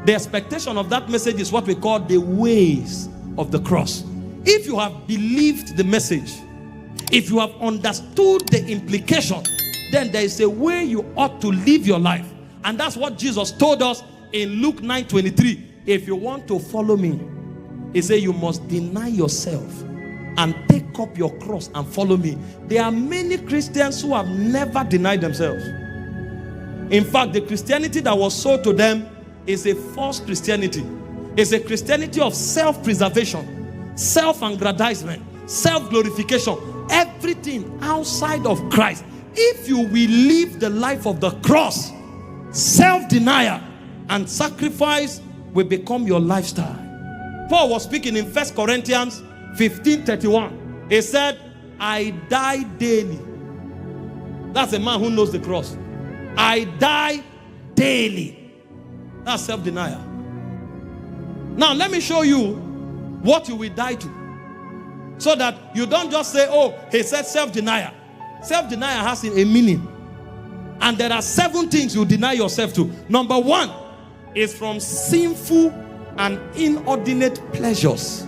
The expectation of that message is what we call the ways of the cross. If you have believed the message, if you have understood the implication, then there is a way you ought to live your life. And that's what Jesus told us in Luke 9:23. If you want to follow me, he said you must deny yourself and take up your cross and follow me. There are many Christians who have never denied themselves. In fact, the Christianity that was sold to them is a false Christianity. It's a Christianity of self-preservation, self-aggrandizement, self-glorification, everything outside of Christ. If you will live the life of the cross, self-denial and sacrifice will become your lifestyle. Paul was speaking in 1 Corinthians 15:31. He said, I die daily. That's a man who knows the cross. I die daily. That's self-denial. Now let me show you what you will die to, so that you don't just say, oh, he said self-denial. Self-denial has a meaning. And there are 7 things you deny yourself to. Number 1 is from sinful and inordinate pleasures.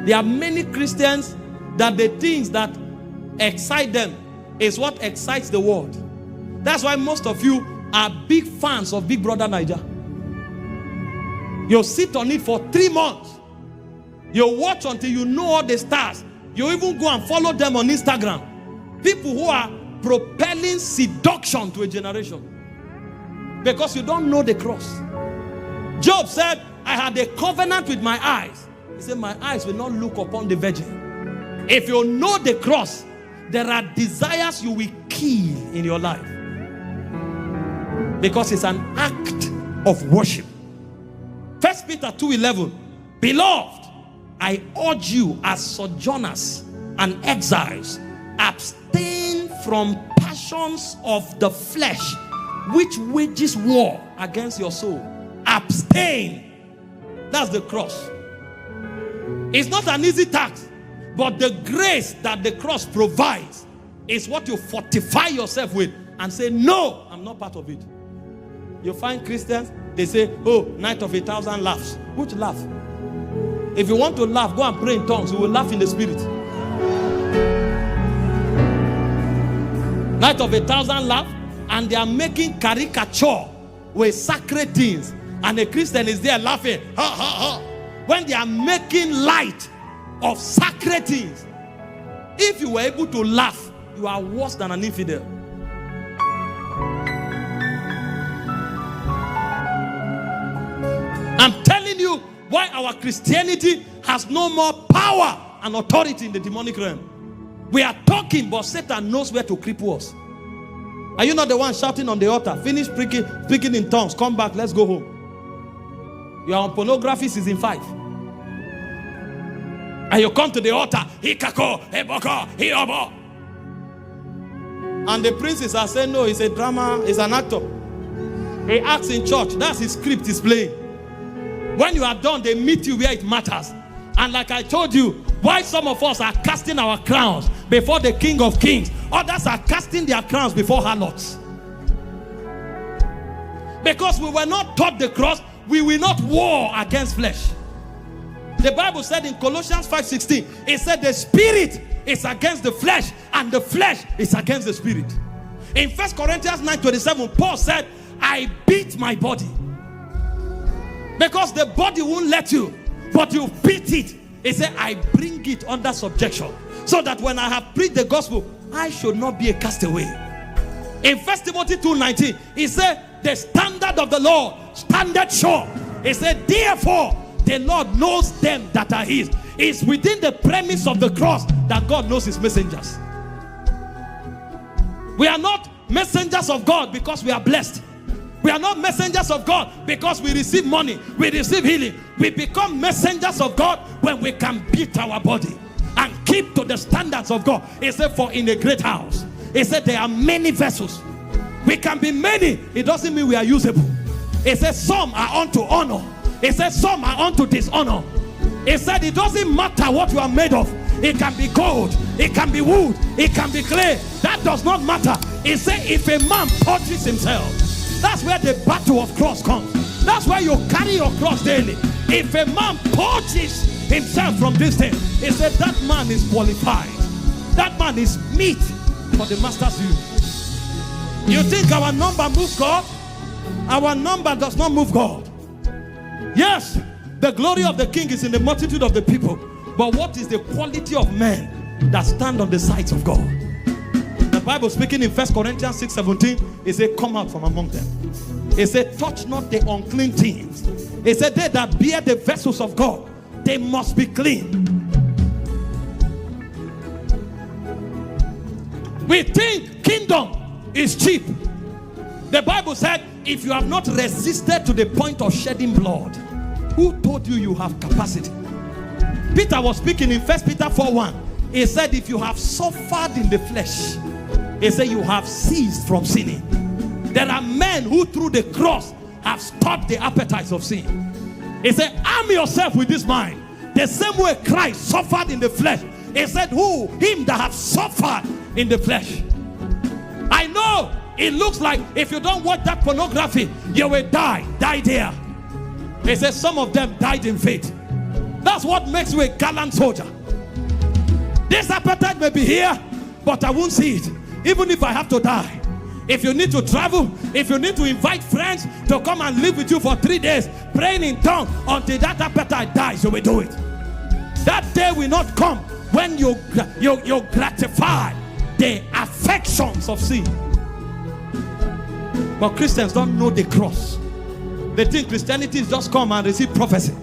There are many Christians that the things that excite them is what excites the world. That's why most of you are big fans of Big Brother Niger. You'll sit on it for 3 months. You'll watch until you know all the stars. You even go and follow them on Instagram. People who are propelling seduction to a generation because you don't know the cross. Job said, I had a covenant with my eyes. He said, my eyes will not look upon the virgin. If you know the cross, there are desires you will kill in your life, because it's an act of worship. 1 Peter 2:11. Beloved, I urge you as sojourners and exiles, abstain from passions of the flesh, which wages war against your soul. Abstain. That's the cross. It's not an easy task, but the grace that the cross provides is what you fortify yourself with and say, no, I'm not part of it. You find Christians, they say, oh, night of 1,000 laughs. Which laugh? If you want to laugh, go and pray in tongues. You will laugh in the spirit. Night of 1,000 laughs, and they are making caricature with sacred things. And a Christian is there laughing, ha, ha, ha. When they are making light of sacred things. If you were able to laugh, you are worse than an infidel. I'm telling you why our Christianity has no more power and authority in the demonic realm. We are talking, but Satan knows where to cripple us. Are you not the one shouting on the altar? Finish speaking in tongues. Come back. Let's go home. You are on pornography season 5. And you come to the altar. And the princes are saying, no, it's a drama. It's an actor. He acts in church. That's his script he's playing. When you are done, they meet you where it matters. And like I told you, why some of us are casting our crowns before the King of Kings, others are casting their crowns before harlots. Because we were not taught the cross, we will not war against flesh. The Bible said in Colossians 5:16, it said the spirit is against the flesh and the flesh is against the spirit. In 1 Corinthians 9:27, Paul said, I beat my body. Because the body won't let you, but you beat it. He said, I bring it under subjection, so that when I have preached the gospel, I should not be a castaway. In 1 Timothy 2:19, he said, the standard of the Lord standeth sure. He said, therefore, the Lord knows them that are his. It's within the premise of the cross that God knows his messengers. We are not messengers of God because we are blessed. We are not messengers of God because we receive money, we receive healing. We become messengers of God when we can beat our body and keep to the standards of God. He said, for in a great house, he said, there are many vessels. We can be many. It doesn't mean we are usable. He said, some are unto honor. He said, some are unto dishonor. He said, it doesn't matter what you are made of. It can be gold, it can be wood, it can be clay. That does not matter. He said, if a man touches himself, That's where the battle of cross comes. That's where you carry your cross daily. If a man purges himself from this thing, he said that man is qualified. That man is meat for the master's use. You think our number moves God? Our number does not move God. Yes, the glory of the king is in the multitude of the people. But what is the quality of men that stand on the sides of God? The Bible speaking in 1 Corinthians 6:17, it said, come out from among them. It said, touch not the unclean things. It said, they that bear the vessels of God, they must be clean. We think kingdom is cheap. The Bible said, if you have not resisted to the point of shedding blood, who told you have capacity? Peter was speaking in 1 Peter 4:1. He said, if you have suffered in the flesh, he said you have ceased from sinning. There are men who through the cross have stopped the appetites of sin. He said, arm yourself with this mind. The same way Christ suffered in the flesh. He said, who? Him that have suffered in the flesh. I know it looks like if you don't watch that pornography, you will die. Die there. He said some of them died in faith. That's what makes you a gallant soldier. This appetite may be here, but I won't see it. Even if I have to die. If you need to travel, if you need to invite friends to come and live with you for 3 days, praying in tongues until that appetite dies, you will do it. That day will not come when you gratify the affections of sin. But Christians don't know the cross. They think Christianity is just come and receive prophecy.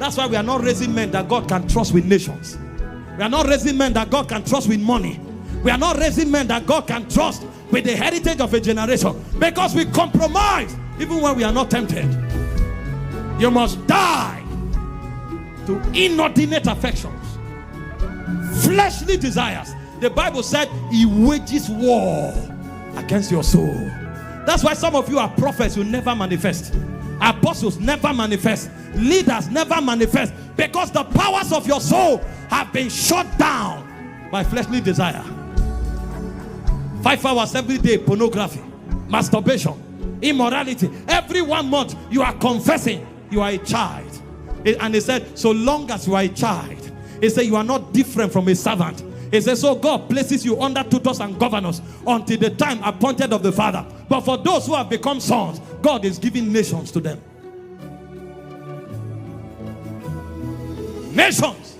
That's why we are not raising men that God can trust with nations. We are not raising men that God can trust with money. We are not raising men that God can trust with the heritage of a generation, because we compromise even when we are not tempted. You must die to inordinate affections, fleshly desires. The Bible said he wages war against your soul. That's why some of you are prophets who never manifest, apostles never manifest, leaders never manifest, because the powers of your soul have been shut down by fleshly desire. 5 hours every day, pornography, masturbation, immorality. Every 1 month you are confessing you are a child. And he said, so long as you are a child, he said you are not different from a servant. He said, so God places you under tutors and governors until the time appointed of the Father. But for those who have become sons, God is giving nations to them. Nations.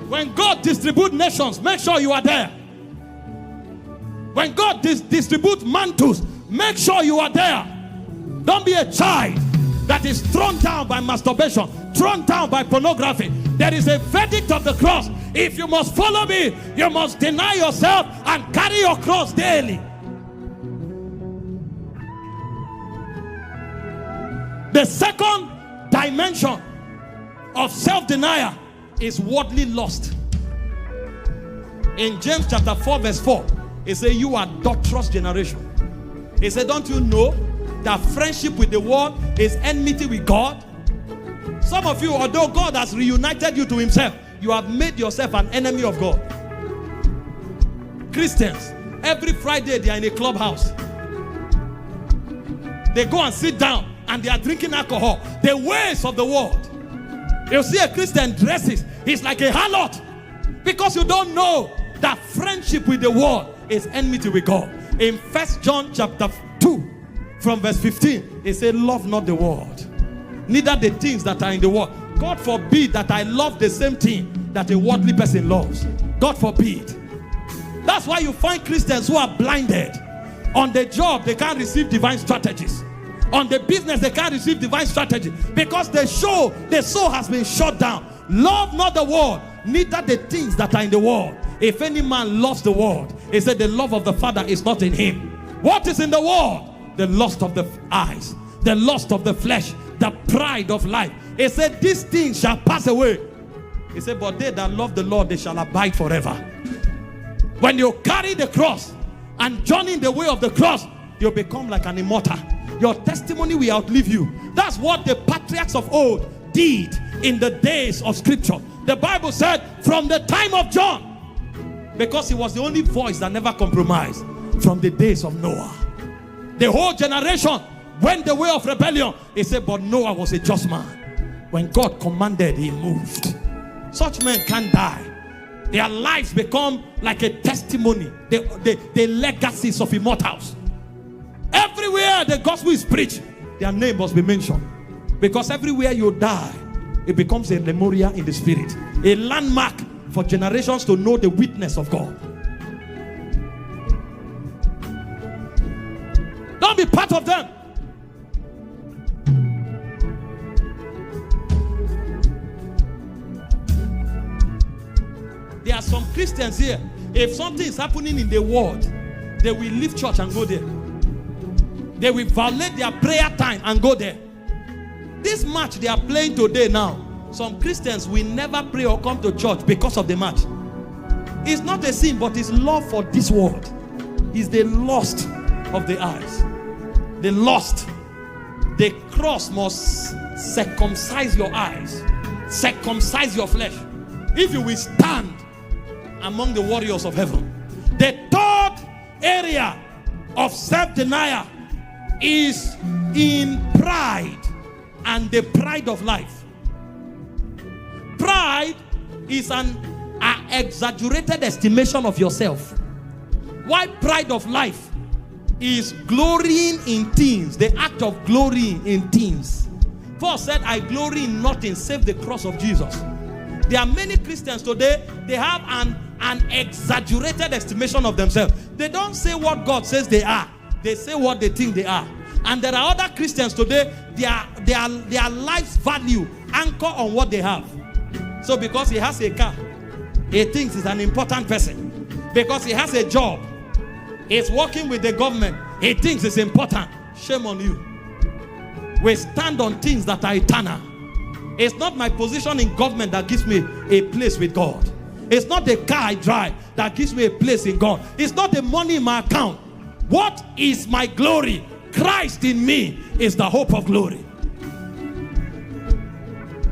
When God distributes nations, make sure you are there. When God distributes mantles, make sure you are there. Don't be a child that is thrown down by masturbation, thrown down by pornography. There is a verdict of the cross. If you must follow me, you must deny yourself and carry your cross daily. The second dimension of self-denial is worldly lust. In James chapter 4 verse 4, it says, you are adulterous generation. He said, don't you know that friendship with the world is enmity with God? Some of you, although God has reunited you to himself, you have made yourself an enemy of God. Christians, every Friday they are in a clubhouse. They go and sit down and they are drinking alcohol. The ways of the world. You see a Christian dresses, he's like a harlot, because you don't know that friendship with the world is enmity with God. In 1 John chapter 2 from verse 15, it says, love not the world, neither the things that are in the world. God forbid that I love the same thing that a worldly person loves. God forbid. That's why you find Christians who are blinded. On the job, they can't receive divine strategies. On the business, they can't receive divine strategy, because the soul has been shut down. Love not the world, neither the things that are in the world. If any man loves the world, he said the love of the Father is not in him. What is in the world? The lust of the eyes, the lust of the flesh, the pride of life. He said these things shall pass away. He said, but they that love the Lord, they shall abide forever. When you carry the cross and journey in the way of the cross, you become like an immortal. Your testimony will outlive you. That's what the patriarchs of old did in the days of scripture. The Bible said from the time of John, because he was the only voice that never compromised, from the days of Noah. The whole generation went the way of rebellion. He said, but Noah was a just man. When God commanded, he moved. Such men can't die. Their lives become like a testimony. The legacies of immortals. Everywhere the gospel is preached, their name must be mentioned. Because everywhere you die, it becomes a memorial in the spirit. A landmark for generations to know the witness of God. Don't be part of them. There are some Christians here. If something is happening in the world, they will leave church and go there. They will violate their prayer time and go there. This match they are playing today now, some Christians will never pray or come to church because of the match. It's not a sin, but it's love for this world. It's the lust of the eyes. The lust. The cross must circumcise your eyes, circumcise your flesh. If you will stand among the warriors of heaven. The third area of self-denial is in pride and the pride of life. Pride is an exaggerated estimation of yourself. Why pride of life is glorying in things, the act of glorying in things. Paul said, I glory in nothing save the cross of Jesus. There are many Christians today, they have an exaggerated estimation of themselves. They don't say what God says they are. They say what they think they are. And there are other Christians today, their life's value anchor on what they have. So because he has a car, he thinks he's an important person. Because he has a job, he's working with the government, he thinks it's important. Shame on you. We stand on things that are eternal. It's not my position in government that gives me a place with God. It's not the car I drive that gives me a place in God. It's not the money in my account. What is my glory? Christ in me is the hope of glory.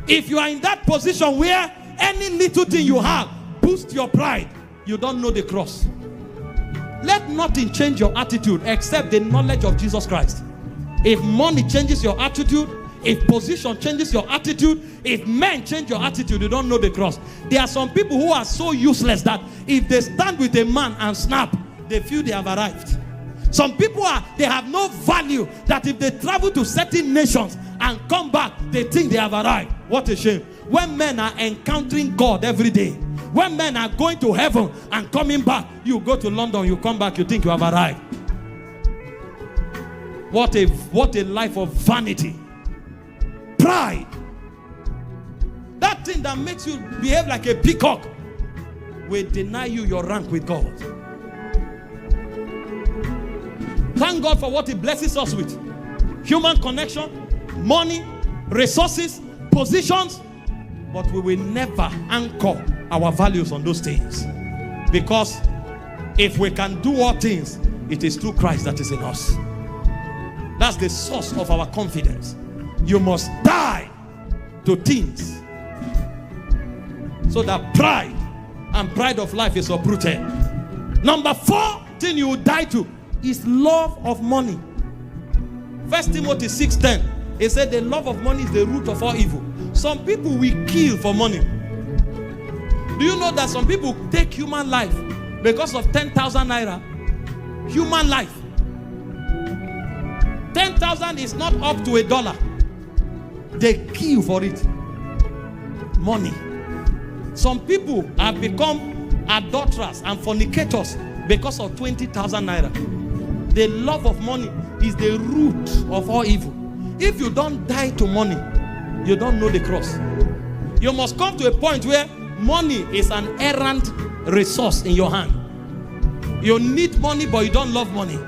If you are in that position where any little thing you have boosts your pride, you don't know the cross. Let nothing change your attitude except the knowledge of Jesus Christ. If money changes your attitude, if position changes your attitude, if men change your attitude, you don't know the cross. There are some people who are so useless that if they stand with a man and snap, they feel they have arrived. Some people they have no value, that if they travel to certain nations and come back, they think they have arrived. What a shame. When men are encountering God every day, when men are going to heaven and coming back, you go to London, you come back, you think you have arrived. What a life of vanity. Pride. That thing that makes you behave like a peacock will deny you your rank with God. Thank God for what he blesses us with. Human connection, money, resources, positions. But we will never anchor our values on those things. Because if we can do all things, it is through Christ that is in us. That's the source of our confidence. You must die to things so that pride and pride of life is uprooted. Number 4 thing you will die to is love of money. 1 Timothy 6:10, it said the love of money is the root of all evil. Some people will kill for money. Do you know that some people take human life because of 10,000 naira? Human life. 10,000 is not up to $1. They kill for it. Money. Some people have become adulterers and fornicators because of 20,000 naira. The love of money is the root of all evil. If you don't die to money, you don't know the cross. You must come to a point where money is an errant resource in your hand. You need money, but you don't love money.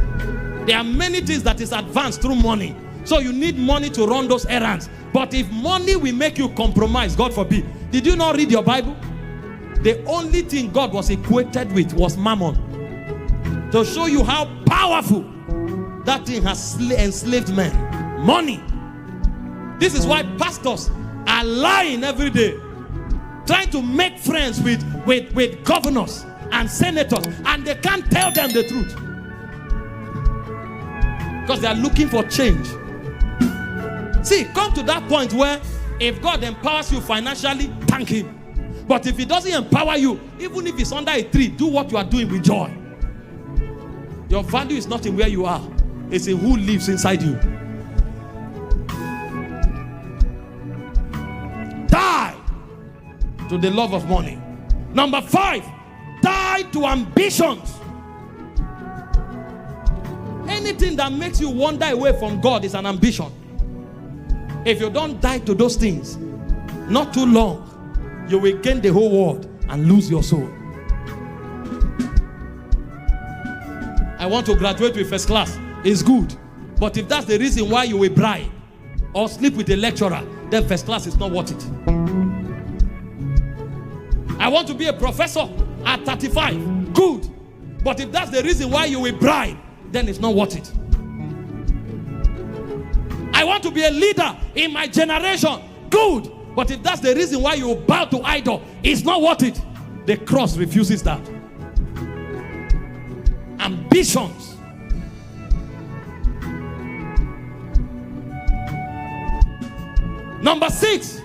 There are many things that is advanced through money. So you need money to run those errands. But if money will make you compromise, God forbid. Did you not read your Bible? The only thing God was equated with was mammon. To show you how powerful that thing has enslaved men. Money. This is why pastors are lying every day, trying to make friends with governors and senators, and they can't tell them the truth. because they are looking for change. See, come to that point where if God empowers you financially, thank him. But if he doesn't empower you, even if it's under a tree, do what you are doing with joy. Your value is not in where you are, it's in who lives inside you. Die to the love of money. Number 5, die to ambitions. Anything that makes you wander away from God is an ambition. If you don't die to those things, not too long, you will gain the whole world and lose your soul. I want to graduate with first class. It's good. But if that's the reason why you will bribe or sleep with a lecturer, then first class is not worth it. I want to be a professor at 35. Good. But if that's the reason why you will bribe, then it's not worth it. I want to be a leader in my generation. Good. But if that's the reason why you bow to idol, it's not worth it. The cross refuses that. Ambitions. Number 6,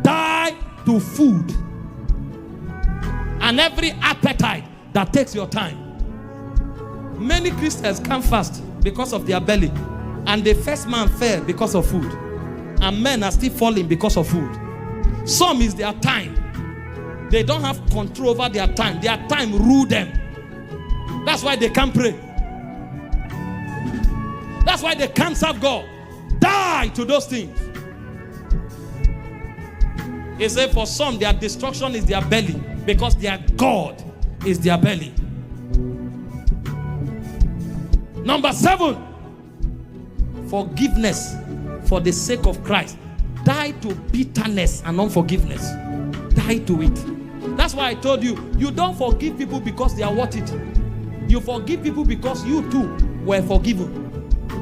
die to food and every appetite that takes your time. Many Christians can't fast because of their belly, and the first man fell because of food, and men are still falling because of food. Some is their time. They don't have control over their time. Their time rule them. That's why they can't pray. That's why they can't serve God. Die to those things. He said for some, their destruction is their belly, because their God is their belly. Number 7, forgiveness for the sake of Christ. Die to bitterness and unforgiveness. Die to it. That's why I told you, you don't forgive people because they are worth it. You forgive people because you too were forgiven.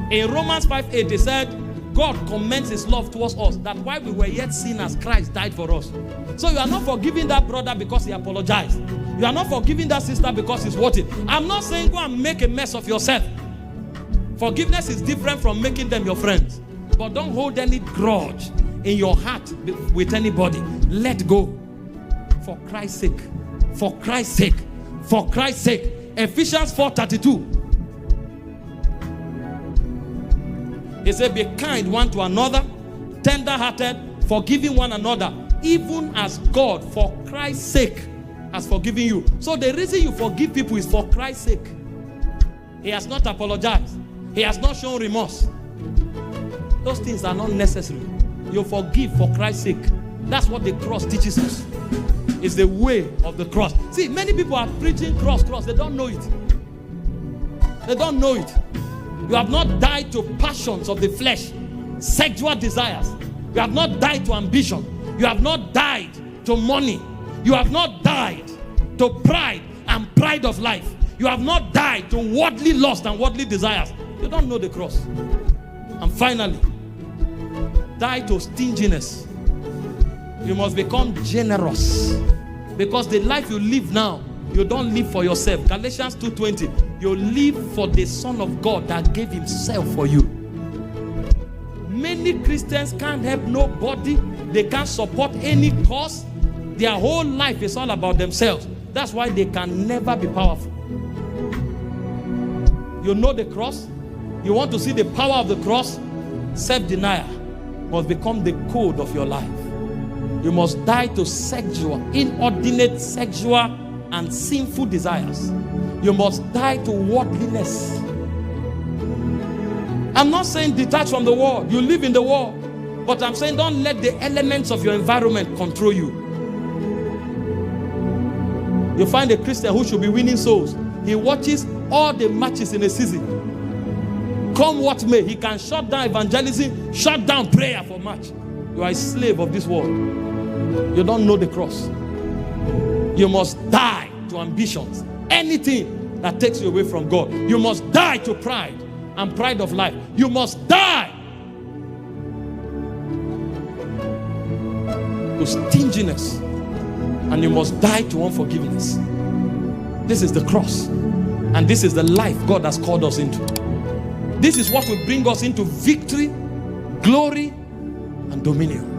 In Romans 5:8, it said, God commends his love towards us, that while we were yet sinners, Christ died for us. So you are not forgiving that brother because he apologized. You are not forgiving that sister because he's worth it. I'm not saying go and make a mess of yourself. Forgiveness is different from making them your friends. But don't hold any grudge in your heart with anybody. Let go. For Christ's sake. For Christ's sake. For Christ's sake. Ephesians 4:32. He said, be kind one to another, tender-hearted, forgiving one another, even as God, for Christ's sake, has forgiven you. So the reason you forgive people is for Christ's sake. He has not apologized. He has not shown remorse. Those things are not necessary. You forgive for Christ's sake. That's what the cross teaches us. It's the way of the cross. See, many people are preaching cross. They don't know it. They don't know it. You have not died to passions of the flesh, sexual desires. You have not died to ambition. You have not died to money. You have not died to pride and pride of life. You have not died to worldly lust and worldly desires. You don't know the cross. And finally, die to stinginess. You must become generous, because the life you live now, you don't live for yourself. Galatians 2:20. You live for the Son of God that gave himself for you. Many Christians can't help nobody. They can't support any cause. Their whole life is all about themselves. That's why they can never be powerful. You know the cross? You want to see the power of the cross? Self-denial must become the code of your life. You must die to sexual, inordinate sexual and sinful desires. You must die to worldliness. I'm not saying detach from the world. You live in the world. But I'm saying don't let the elements of your environment control you. You find a Christian who should be winning souls. He watches all the matches in a season. Come what may, he can shut down evangelism, shut down prayer for match. You are a slave of this world. You don't know the cross. You must die to ambitions. Anything that takes you away from God. You must die to pride and pride of life. You must die to stinginess. And you must die to unforgiveness. This is the cross. And this is the life God has called us into. This is what will bring us into victory, glory, and dominion.